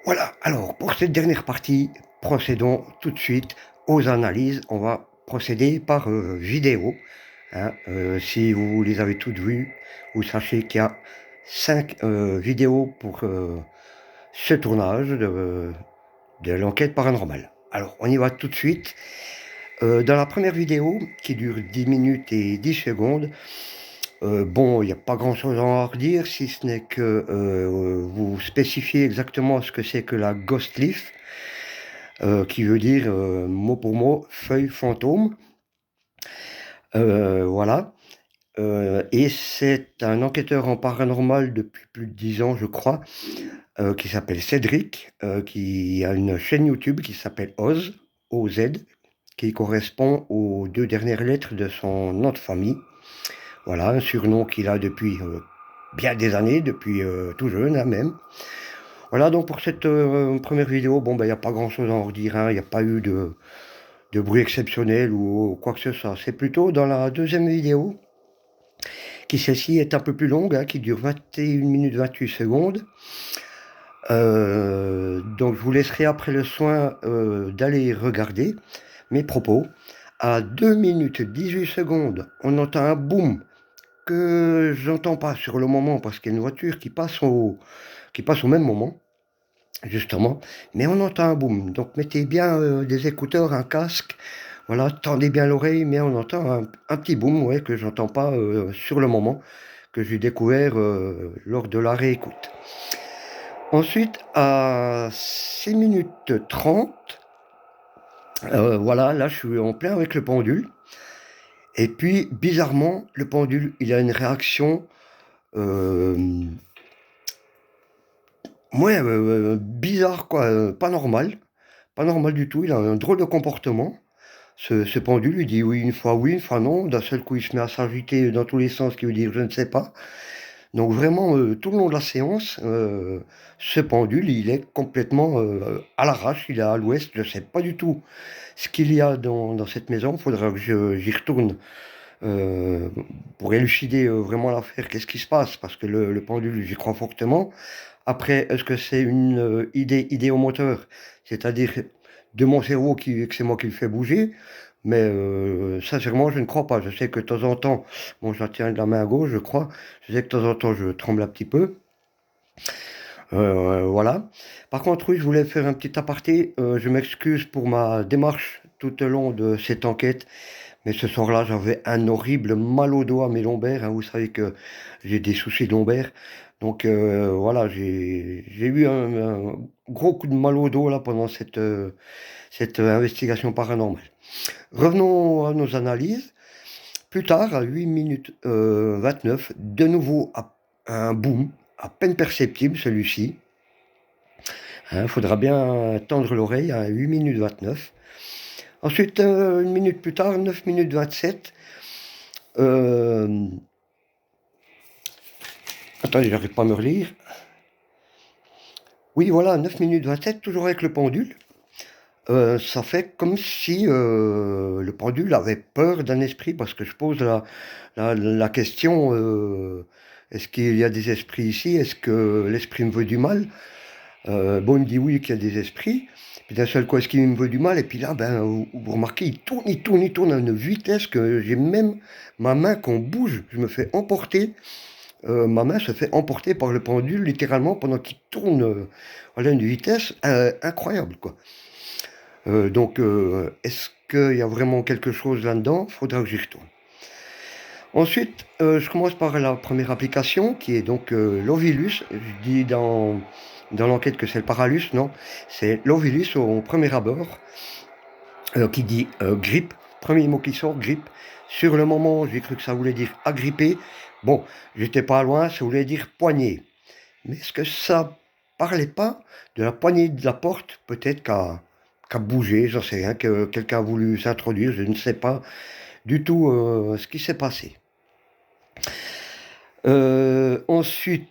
Voilà, alors pour cette dernière partie, procédons tout de suite aux analyses. On va procéder par vidéo, hein. Si vous les avez toutes vues, vous sachez qu'il y a 5 vidéos pour ce tournage de l'enquête paranormale. Alors on y va tout de suite. Dans la première vidéo, qui dure 10 minutes et 10 secondes, bon, il n'y a pas grand-chose à en redire, si ce n'est que vous spécifiez exactement ce que c'est que la ghost leaf, qui veut dire, mot pour mot, feuille fantôme. Voilà. Et c'est un enquêteur en paranormal depuis plus de 10 ans, je crois, qui s'appelle Cédric, qui a une chaîne YouTube qui s'appelle Oz, OZ, qui correspond aux 2 dernières lettres de son nom de famille. Voilà, un surnom qu'il a depuis bien des années, depuis tout jeune, hein, même. Voilà, donc pour cette première vidéo, bon, ben, il n'y a pas grand-chose à en redire, hein. Il n'y a pas eu de bruit exceptionnel ou quoi que ce soit. C'est plutôt dans la deuxième vidéo, qui celle-ci est un peu plus longue, hein, qui dure 21 minutes 28 secondes. Donc je vous laisserai après le soin d'aller regarder mes propos. À 2 minutes 18 secondes, on entend un boom que j'entends pas sur le moment parce qu'il y a une voiture qui passe au même moment, justement, mais on entend un boom. Donc mettez bien des écouteurs, un casque, voilà, tendez bien l'oreille, mais on entend un petit boom, ouais, que j'entends pas sur le moment, que j'ai découvert lors de la réécoute. Ensuite, à 6 minutes 30, voilà, là je suis en plein avec le pendule. Et puis, bizarrement, le pendule, il a une réaction, euh, ouais, bizarre, quoi, pas normal du tout. Il a un drôle de comportement. Ce pendule, il dit oui, une fois non. D'un seul coup, il se met à s'agiter dans tous les sens, ce qui veut dire je ne sais pas. Donc vraiment, tout le long de la séance, ce pendule, il est complètement à l'arrache, il est à l'ouest. Je ne sais pas du tout ce qu'il y a dans cette maison. Il faudra que j'y retourne euh, pour élucider vraiment l'affaire. Qu'est-ce qui se passe? Parce que le pendule, j'y crois fortement. Après, est-ce que c'est une idée idéomoteur, c'est-à-dire de mon cerveau que c'est moi qui le fais bouger? Mais sincèrement, je ne crois pas. Je sais que de temps en temps, bon, je la tiens de la main gauche, je crois. Je sais que de temps en temps, je tremble un petit peu. Voilà. Par contre, oui, je voulais faire un petit aparté. Je m'excuse pour ma démarche tout au long de cette enquête. Mais ce soir-là, j'avais un horrible mal au dos à mes lombaires, hein. Vous savez que j'ai des soucis de lombaires. Donc voilà, j'ai eu un gros coup de mal au dos là pendant cette investigation paranormale. Revenons à nos analyses. Plus tard, à 8 minutes 29, de nouveau un boom, à peine perceptible celui-ci. Il faudra bien tendre l'oreille à 8 minutes 29. Ensuite, une minute plus tard, 9 minutes 27. Euh, Attendez, j'arrive pas à me relire. Oui, voilà, 9 minutes 27, toujours avec le pendule. Ça fait comme si le pendule avait peur d'un esprit, parce que je pose la question, est-ce qu'il y a des esprits ici? Est-ce que l'esprit me veut du mal? Bon, il me dit oui qu'il y a des esprits. Puis d'un seul coup, est-ce qu'il me veut du mal? Et puis là, ben, vous remarquez, il tourne à une vitesse que j'ai même ma main qu'on bouge, je me fais emporter. Ma main se fait emporter par le pendule littéralement pendant qu'il tourne voilà, à une vitesse incroyable, quoi. Donc, est-ce qu'il y a vraiment quelque chose là-dedans? Faudra que j'y retourne. Ensuite, je commence par la première application qui est donc l'Ovilus. Je dis dans l'enquête que c'est le Paralus, non, c'est l'Ovilus au premier abord, qui dit grippe. Premier mot qui sort, grippe. Sur le moment, j'ai cru que ça voulait dire agripper. Bon, j'étais pas loin, ça voulait dire poignée. Mais est-ce que ça parlait pas de la poignée de la porte, peut-être qu'à bouger, j'en sais rien, que quelqu'un a voulu s'introduire, je ne sais pas du tout ce qui s'est passé. Ensuite,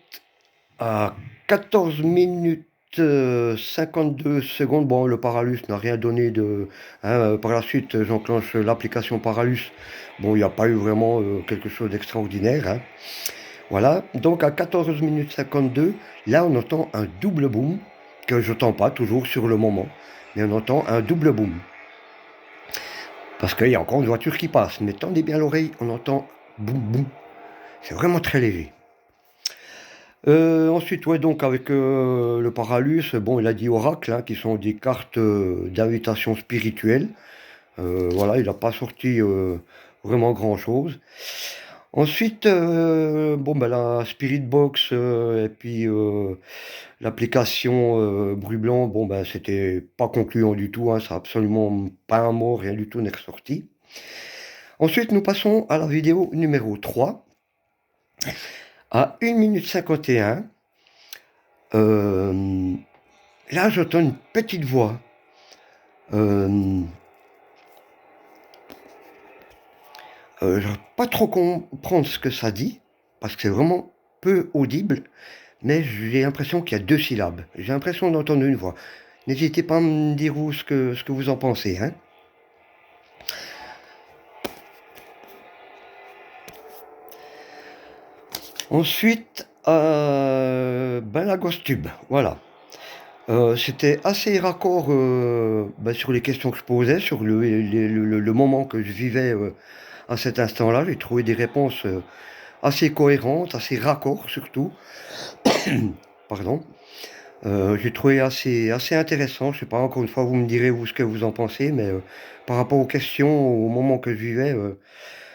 à 14 minutes 52 secondes, bon, le Paralus n'a rien donné de, hein, par la suite, j'enclenche l'application Paralus. Bon, il n'y a pas eu vraiment quelque chose d'extraordinaire, hein. Voilà, donc à 14 minutes 52, là on entend un double boom, que je n'entends pas toujours sur le moment, mais on entend un double boom. Parce qu'il y a encore une voiture qui passe, mais tendez bien l'oreille, on entend boum boum. C'est vraiment très léger. Ensuite, ouais, donc avec le Paralus, bon, il a dit Oracle, hein, qui sont des cartes d'invitation spirituelle. Voilà, il n'a pas sorti vraiment grand-chose. Ensuite, bon, ben, la Spirit Box et puis l'application Bruit Blanc, bon, ben, c'était pas concluant du tout, hein, ça a absolument pas un mot, rien du tout n'est ressorti. Ensuite, nous passons à la vidéo numéro 3, à 1 minute 51. Là, j'entends une petite voix. Je n'arrive pas trop comprendre ce que ça dit, parce que c'est vraiment peu audible, mais j'ai l'impression qu'il y a 2 syllabes. J'ai l'impression d'entendre une voix. N'hésitez pas à me dire vous ce que vous en pensez, hein. Ensuite, ben, la Ghost Tube, voilà. C'était assez raccord ben, sur les questions que je posais, sur le moment que je vivais à cet instant-là. J'ai trouvé des réponses assez cohérentes, assez raccords surtout. Pardon. J'ai trouvé assez intéressant. Je sais pas, encore une fois, vous me direz vous ce que vous en pensez, mais par rapport aux questions, au moment que je vivais,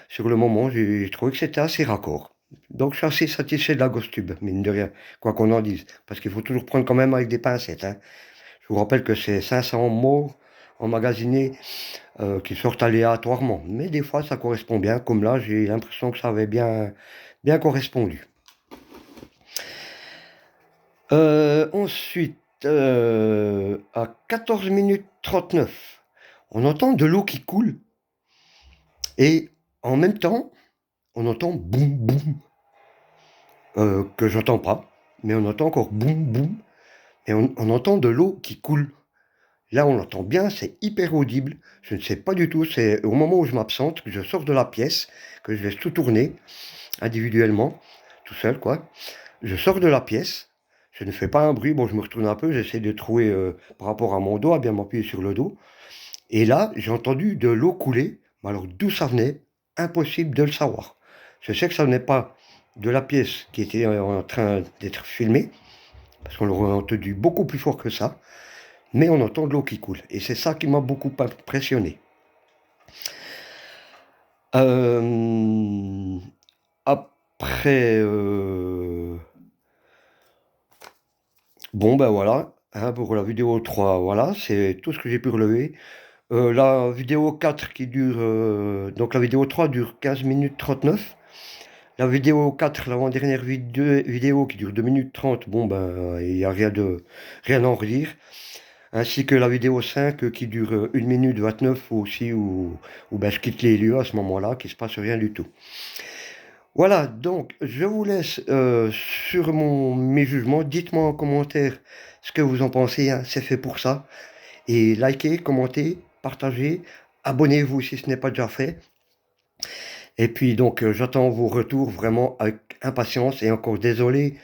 sur le moment, j'ai trouvé que c'était assez raccord. Donc je suis assez satisfait de la Ghost Tube, mine de rien, quoi qu'on en dise. Parce qu'il faut toujours prendre quand même avec des pincettes, hein. Je vous rappelle que c'est 500 mots emmagasinés qui sortent aléatoirement. Mais des fois, ça correspond bien. Comme là, j'ai l'impression que ça avait bien correspondu. Ensuite, à 14 minutes 39, on entend de l'eau qui coule. Et en même temps, on entend boum boum, que j'entends pas. Mais on entend encore boum boum. Et on entend de l'eau qui coule. Là, on l'entend bien, c'est hyper audible. Je ne sais pas du tout, c'est au moment où je m'absente, que je sors de la pièce, que je laisse tout tourner individuellement, tout seul, quoi. Je sors de la pièce, je ne fais pas un bruit, bon, je me retourne un peu, j'essaie de trouver par rapport à mon dos, à bien m'appuyer sur le dos. Et là, j'ai entendu de l'eau couler, mais alors d'où ça venait, impossible de le savoir. Je sais que ça venait pas de la pièce qui était en train d'être filmée, parce qu'on l'aurait entendu beaucoup plus fort que ça. Mais on entend de l'eau qui coule. Et c'est ça qui m'a beaucoup impressionné. Après, bon ben voilà, hein, pour la vidéo 3, voilà, c'est tout ce que j'ai pu relever. La vidéo 4 qui dure, donc la vidéo 3 dure 15 minutes 39. La vidéo 4, l'avant-dernière vidéo qui dure 2 minutes 30, bon ben il n'y a rien à en redire. Ainsi que la vidéo 5 qui dure 1 minute 29 aussi, où ben, je quitte les lieux à ce moment-là, qu'il ne se passe rien du tout. Voilà, donc je vous laisse sur mes jugements. Dites-moi en commentaire ce que vous en pensez, hein, c'est fait pour ça. Et likez, commentez, partagez, abonnez-vous si ce n'est pas déjà fait. Et puis donc j'attends vos retours vraiment avec impatience et encore désolé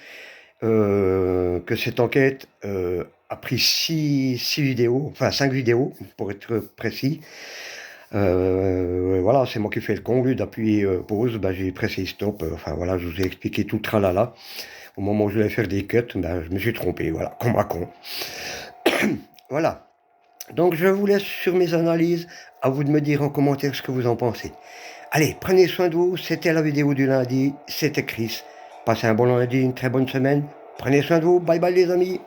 que cette enquête a pris 6 vidéos, enfin 5 vidéos pour être précis. Voilà, c'est moi qui fais le con, au lieu d'appuyer pause, ben, j'ai pressé stop, enfin voilà, je vous ai expliqué tout le tralala. Au moment où je devais faire des cuts, ben, je me suis trompé, voilà, con à con. Voilà, donc je vous laisse sur mes analyses, à vous de me dire en commentaire ce que vous en pensez. Allez, prenez soin de vous, c'était la vidéo du lundi, c'était Chris. Passez un bon lundi, une très bonne semaine, prenez soin de vous, bye bye les amis.